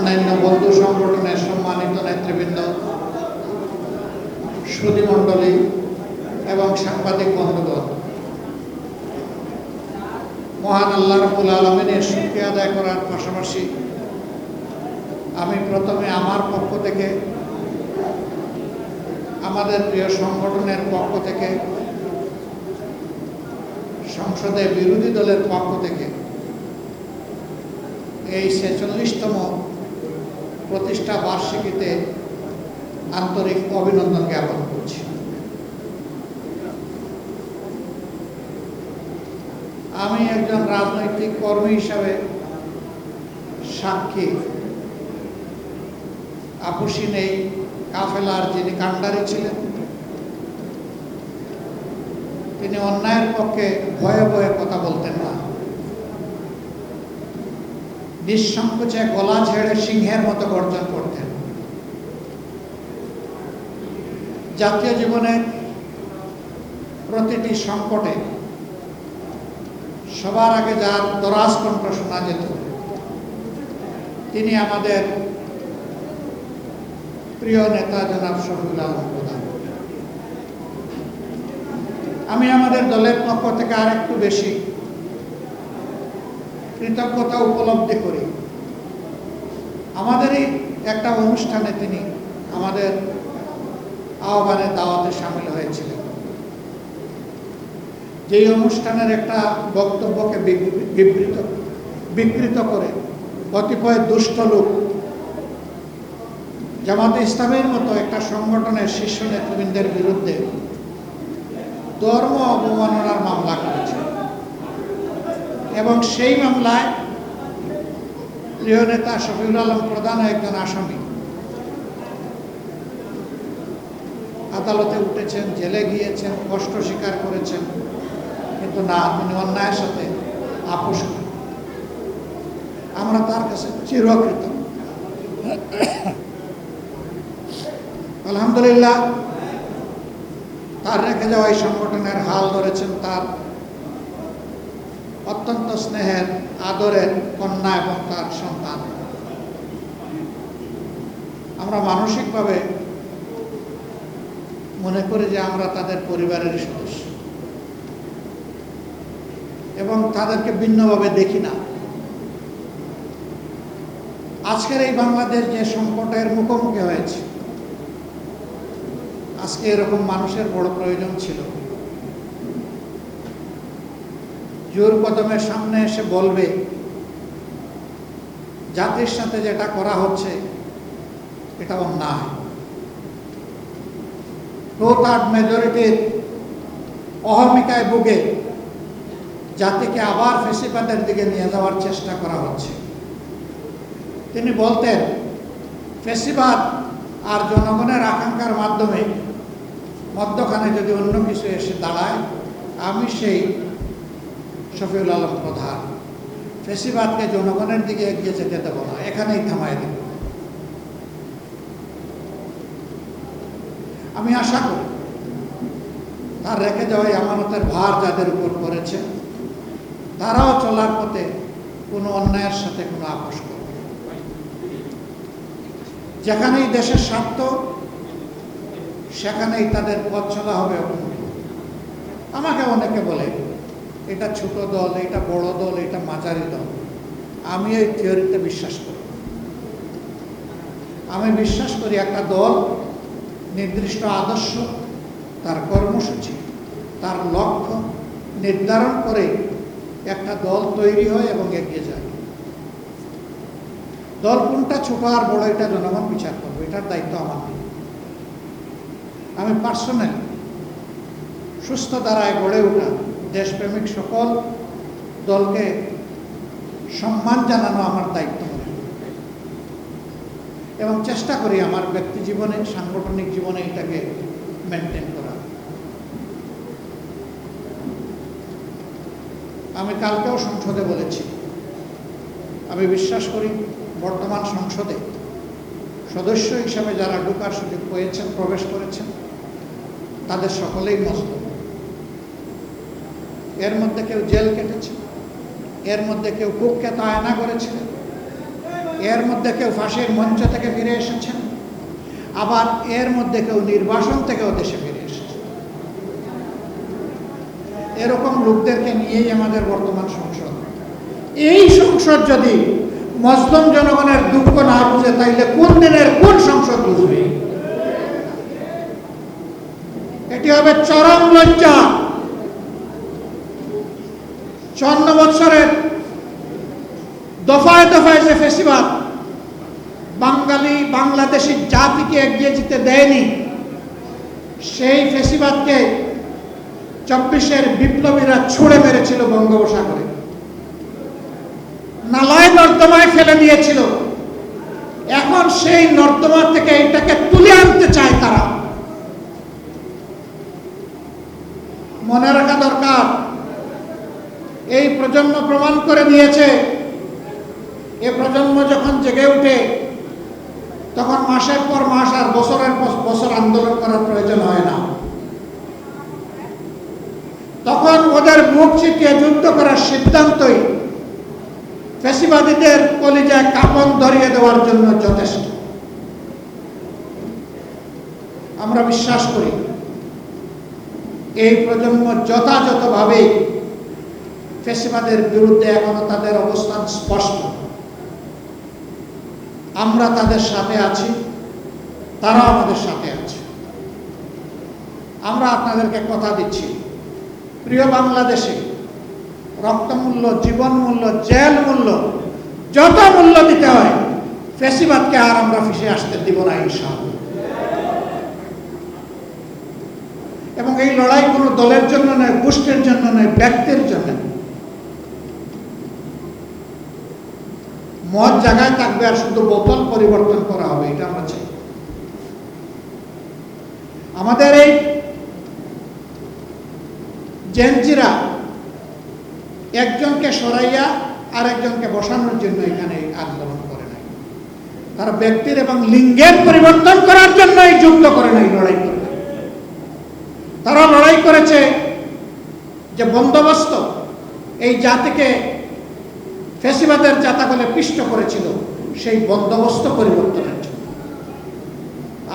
অন্যান্য বন্ধু সংগঠনের সম্মানিত নেতৃবৃন্দ, সুধীমণ্ডলী এবং সাংবাদিক বন্ধুগণ, মহান আল্লাহ রাব্বুল আলামিনের শুকরিয়া আদায় করার পাশাপাশি আমি প্রথমে আমার পক্ষ থেকে, আমাদের প্রিয় সংগঠনের পক্ষ থেকে, সংসদে বিরোধী দলের পক্ষ থেকে এই ৪৬তম প্রতিষ্ঠা বার্ষিকীতে আন্তরিক অভিনন্দন জ্ঞাপন করছি। আমি একজন রাজনৈতিক কর্মী হিসাবে সাক্ষী, আপসীন এই কাফেলার যিনি কাণ্ডারি ছিলেন, তিনি অন্যায়ের পক্ষে ভয়ে ভয়ে কথা বলতেন না, নিঃসংকোচে গলা ঝেড়ে সিংহের মতো গর্জন করতেন। জাতীয় জীবনের প্রতিটি সংকটে সবার আগে যার দরাজ কণ্ঠ শোনা যেত, তিনি আমাদের প্রিয় নেতা জনাব শফিউল আলম প্রধান। আমি আমাদের দলের পক্ষ থেকে আরেকটু বেশি কৃতজ্ঞতা উপলব্ধি করি। আমাদেরই একটা অনুষ্ঠানে তিনি আমাদের আহ্বানে দাওয়াতে সামিল হয়েছিলেন। যেই অনুষ্ঠানের একটা বক্তব্যকে বিকৃত করে কতিপয় দুষ্ট লোক জামাতে ইসলামের মতো একটা সংগঠনের শীর্ষ নেতৃবৃন্দের বিরুদ্ধে ধর্ম অবমাননার মামলা করেছে এবং সেই মামলায় প্রিয় নেতা শফিউল আলম প্রধান একজন আসামি। আদালতে উঠেছেন, জেলে গিয়েছেন, কষ্ট স্বীকার করেছেন, কিন্তু না, তিনি অন্যায়ের সাথে আপোষ করেন। আমরা তার কাছে চিরকৃত। আলহামদুলিল্লাহ, তার রেখে যাওয়া এই সংগঠনের হাল ধরেছেন তার অত্যন্ত স্নেহের আদরের কন্যা এবং তার সন্তান। আমরা মানসিকভাবে মনে করি যে আমরা তাদের পরিবারের সদস্য এবং তাদেরকে ভিন্নভাবে দেখি না। আজকের এই বাংলাদেশ যে সংকটের মুখোমুখি হয়েছে, আজকে এরকম মানুষের বড় প্রয়োজন ছিল, জোর কদমের সামনে এসে বলবে জাতির সাথে যেটা করা হচ্ছে এটা অন্যায়। 2/3 মেজরিটির অহমিকায় ভুগে জাতিকে আবার ফেসিবাদের দিকে নিয়ে যাওয়ার চেষ্টা করা হচ্ছে। তিনি বলতেন, ফেসিবাদ আর জনগণের আকাঙ্ক্ষার মাধ্যমে মধ্যখানে যদি অন্য কিছু এসে দাঁড়ায়, আমি সেই শফিউল আলম প্রধান ফেসিবাদকে জনগণের দিকে এগিয়ে যেতে দেব না, এখানেই থামায় দেব। আমি আশা করি তার রেখে যাওয়াই আমানতের ভার যাদের উপর পড়েছে, তারাও চলার পথে কোনো অন্যায়ের সাথে কোনো আপোষ করবে। যেখানেই দেশের স্বার্থ, সেখানেই তাদের পথ চলা হবে। আমাকে অনেকে বলে এটা ছোট দল, এটা বড় দল, এটা মাঝারি দল। আমি এই থিওরিতে বিশ্বাস করি। আমি বিশ্বাস করি একটা দল নির্দিষ্ট আদর্শ, তার কর্মসূচি, তার লক্ষ্য নির্ধারণ করে একটা দল তৈরি হয় এবং এগিয়ে যায়। দল কোনটা ছোট আর বড় এটা জনগণ বিচার করবে, এটার দায়িত্ব আমার নেই। আমি পার্সোনালি সুস্থ ধারায় গড়ে ওঠা দেশপ্রেমিক সকল দলকে সম্মান জানানো আমার দায়িত্ব মনে করি এবং চেষ্টা করি আমার ব্যক্তি জীবনে, সাংগঠনিক জীবনে এটাকে মেনটেন করা। আমি কালকেও সংসদে বলেছি, আমি বিশ্বাস করি বর্তমান সংসদে সদস্য হিসাবে যারা ঢোকার সুযোগ পেয়েছেন, প্রবেশ করেছেন, তাদের সকলেই মজলুম। এর মধ্যে কেউ জেল কেটেছে, এর মধ্যে কেউ কুখ্যাত আয়না করেছিলেন, এর মধ্যে কেউ ফাঁসির মঞ্চ থেকে ফিরে এসেছেন, আবার এর মধ্যে কেউ নির্বাসন থেকেও দেশে ফিরে এসেছে। এরকম লোকদেরকে নিয়েই আমাদের বর্তমান সংসদ। এই সংসদ যদি মুসলিম জনগণের দুঃখ না বুঝে, তাইলে কোন দিনের কোন সংসদ বুঝবে? এটি হবে চরম লজ্জা। 54 বছরের দফায় দফায় যে ফেসিবাদ বাংলাদেশি জাতিকে এগিয়ে যেতে দেয়নি, সেই ফেসিবাদকে 24-এর বিপ্লবীরা ছুঁড়ে মেরেছিল বঙ্গোপসাগরে, নালায় নর্দমায় ফেলে দিয়েছিল। এখন সেই নর্দমা থেকে এটাকে তুলে আনতে চায় তারা। মনে রাখা দরকার, এই প্রজন্ম প্রমাণ করে দিয়েছে, এ প্রজন্ম যখন জেগে উঠে তখন মাসের পর মাস আর বছরের পর বছর আন্দোলন করার প্রয়োজন হয় না। তখন ওদের মুখ চিটিয়ে যুদ্ধ করার সিদ্ধান্তই ফ্যাসিবাদীদের কলিজায় কাঁপন ধরিয়ে দেওয়ার জন্য যথেষ্ট। আমরা বিশ্বাস করি এই প্রজন্ম যথাযথভাবে ফ্যাসিবাদের বিরুদ্ধে এখনো তাদের অবস্থান স্পষ্ট। আমরা তাদের সাথে আছি, তারা আমাদের সাথে আছে। আমরা আপনাদেরকে কথা দিচ্ছি, প্রিয় বাংলাদেশে রক্তমূল্য, জীবন মূল্য, জেল মূল্য, যত মূল্য দিতে হয়, ফ্যাসিবাদকে আর আমরা ফিরে আসতে দিব না ইনশাআল্লাহ। এবং এই লড়াই কোনো দলের জন্য নয়, গোষ্ঠীর জন্য নয়, ব্যক্তির জন্য। মদ জায়গায় থাকবে আর শুধু বোতল পরিবর্তন করা হবে, এটা আমরা চাই। আমাদের এই জেনজিরা একজনকে সরাইয়া আর একজনকে বসানোর জন্য এখানে আন্দোলন করে নাই। তারা ব্যক্তির এবং লিঙ্গের পরিবর্তন করার জন্যই যুদ্ধ করে নাই, লড়াই করে নাই। তারা লড়াই করেছে যে বন্দোবস্ত এই জাতিকে ফ্যাসিবাদের জাতাকলে পিষ্ট করেছিল, সেই বন্দোবস্ত পরিবর্তনের জন্য।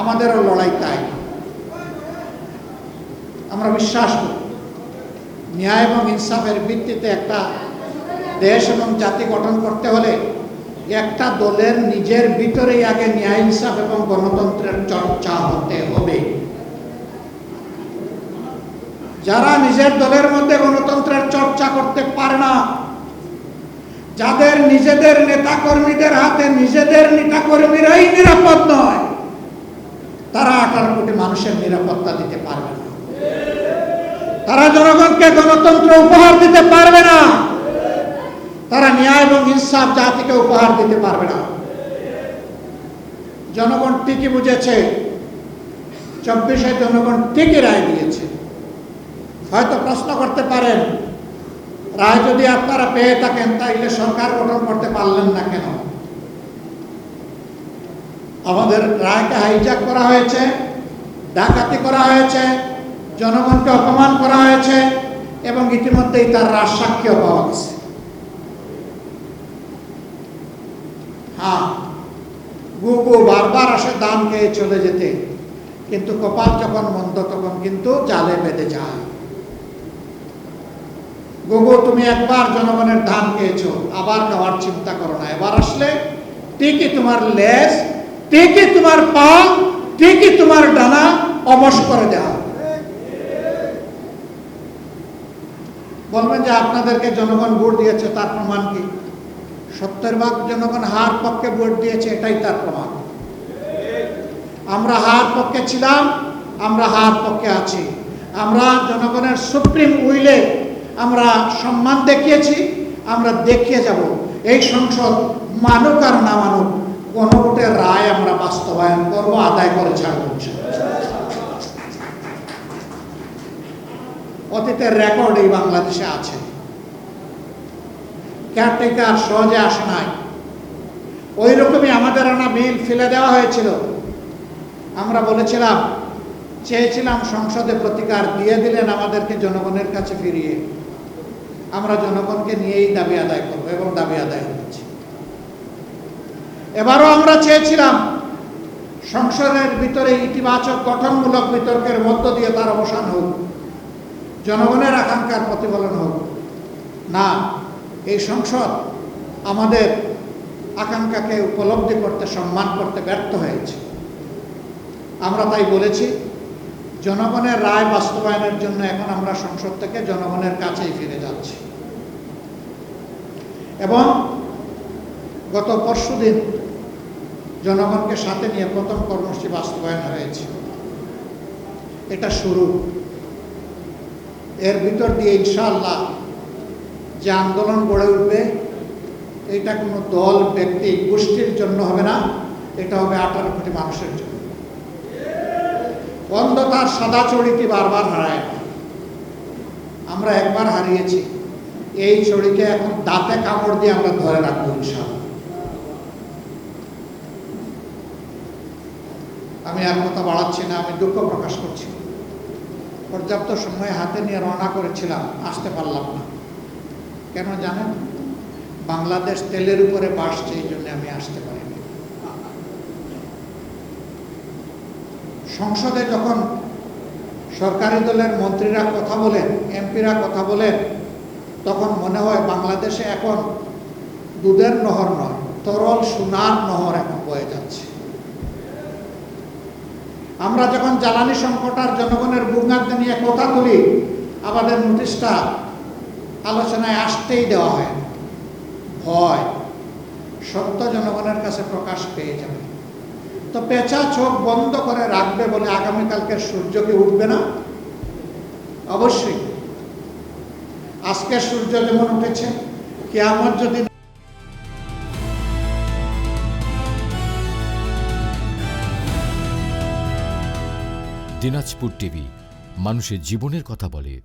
আমাদেরও লড়াই তাই। আমরা বিশ্বাস করি ন্যায় এবং ইনসাফের ভিত্তিতে একটা দেশ এবং জাতি গঠন করতে হলে একটা দলের নিজের ভিতরেই আগে ন্যায় ইনসাফ এবং গণতন্ত্রের চর্চা হতে হবে। যারা নিজের দলের মধ্যে গণতন্ত্রের চর্চা করতে পারে না, যাদের নিজেদের নেতা কর্মীদের হাতে নিজেদের নেতা কর্মীরাই নিরাপদ নয়, তারা 18 কোটি মানুষের নিরাপত্তা দিতে পারবে না। তারা জনগণকে গণতন্ত্র উপহার দিতে পারবে না। তারা ন্যায় এবং ইনসাফ জাতিকে উপহার দিতে পারবে না। জনগণ ঠিকই বুঝেছে, 24-এ জনগণ ঠিকই রায় দিয়েছে। হয়তো প্রশ্ন করতে পারেন, রায় যদি আপনারা পেয়ে থাকেন তাইলে সরকার গঠন করতে পারলেন না কেন? আমাদের রায়কে হাইজ্যাক করা হয়েছে, ডাকাতি করা হয়েছে, জনগণকে অপমান করা হয়েছে এবং ইতিমধ্যেই তার রাজসাক্ষীও পাওয়া গেছে। হ্যাঁ, গুগু বারবার আসে দান খেয়ে চলে যেতে, কিন্তু কপাল যখন মন্দ তখন কিন্তু জালে বেঁধে যায়। গুগু, তুমি একবার জনগণের ধান খেয়েছো, আবার খাওয়ার চিন্তা করো না। এবার আসলে ঠিকই তোমার লেজ, ঠিকই তোমার পা, ঠিকই তোমার ডানা অবশ করে দেওয়া। বলবেন যে আপনাদেরকে জনগণ ভোট দিয়েছে, তার প্রমাণ কি? 70% জনগণ হার পক্ষে ভোট দিয়েছে, এটাই তার প্রমাণ। আমরা হার পক্ষে ছিলাম, আমরা হার পক্ষে আছি। আমরা জনগণের সুপ্রিম উইলে আমরা সম্মান দেখিয়েছি, আমরা দেখিয়ে যাব। এই সংসদ মানুক আর না মানুক, গণভোটের রায় আমরা বাস্তবায়ন করব, আদায় করে ছাড়ব। অতীতের রেকর্ড এই বাংলাদেশে আছে। কেয়ারটেকার সহজে আসে নাই। ওই রকমই আমাদের আনা বিল ফেলে দেওয়া হয়েছিল। আমরা বলেছিলাম, চেয়েছিলাম সংসদে প্রতিকার, দিয়ে দিলেন আমাদেরকে জনগণের কাছে ফিরিয়ে। আমরা জনগণকে নিয়েই দাবি আদায় করবো এবং দাবি আদায় হচ্ছে। এবারও আমরা চেয়েছিলাম সংসদের ভিতরে ইতিবাচক গঠনমূলক বিতর্কের মধ্য দিয়ে তার অবসান হোক, জনগণের আকাঙ্ক্ষার প্রতিফলন হোক। না, এই সংসদ আমাদের আকাঙ্ক্ষাকে উপলব্ধি করতে, সম্মান করতে ব্যর্থ হয়েছে। আমরা তাই বলেছি, জনগণের রায় বাস্তবায়নের জন্য এখন আমরা সংসদ থেকে জনগণের কাছেই ফিরে যাচ্ছি। এবং গত পরশুদিন জনগণকে সাথে নিয়ে প্রথম কর্মসূচি বাস্তবায়ন হয়েছে। এটা শুরু। এর ভিতর দিয়ে ইনশাআল্লাহ যে আন্দোলন গড়ে উঠবে, এটা কোনো দল, ব্যক্তি, গোষ্ঠীর জন্য হবে না, এটা হবে 18 কোটি মানুষের জন্য। অন্ধতার সাদা চড়িটি বারবার হারায় না। আমরা একবার হারিয়েছি, এই চড়িকে এখন দাঁতে কামড় দিয়ে আমরা ধরে রাখবো ইনশাআল্লাহ। আমি আর কথা বাড়াচ্ছি না, আমি দুঃখ প্রকাশ করছি। পর্যাপ্ত সময় হাতে নিয়ে রওনা করেছিলাম, আসতে পারলাম না। কেন জানেন? বাংলাদেশ তেলের উপরে বাসছে, এই জন্য আমি আসতে পারিনি। সংসদে যখন সরকারি দলের মন্ত্রীরা কথা বলেন, এমপিরা কথা বলেন, তখন মনে হয় বাংলাদেশে এখন দুধের নহর নয়, তরল সোনার নহর এখন বয়ে যাচ্ছে। আমরা যখন জ্বালানি সংকট আর জনগণের ভোগান্তি নিয়ে কথা তুলি, আমাদের নোটিশটা আলোচনায় আসতেই দেওয়া হয় না। ভয়, সত্য জনগণের কাছে প্রকাশ পেয়ে যাবে। তো পেঁচা চোখ বন্ধ করে রাখবে বলে আগামীকালকের সূর্য কি উঠবে না? অবশ্যই। আজকের সূর্য যেমন উঠেছে, কিয়ামত যদি দিনাজপুর টিভি, মানুষের জীবনের কথা বলে।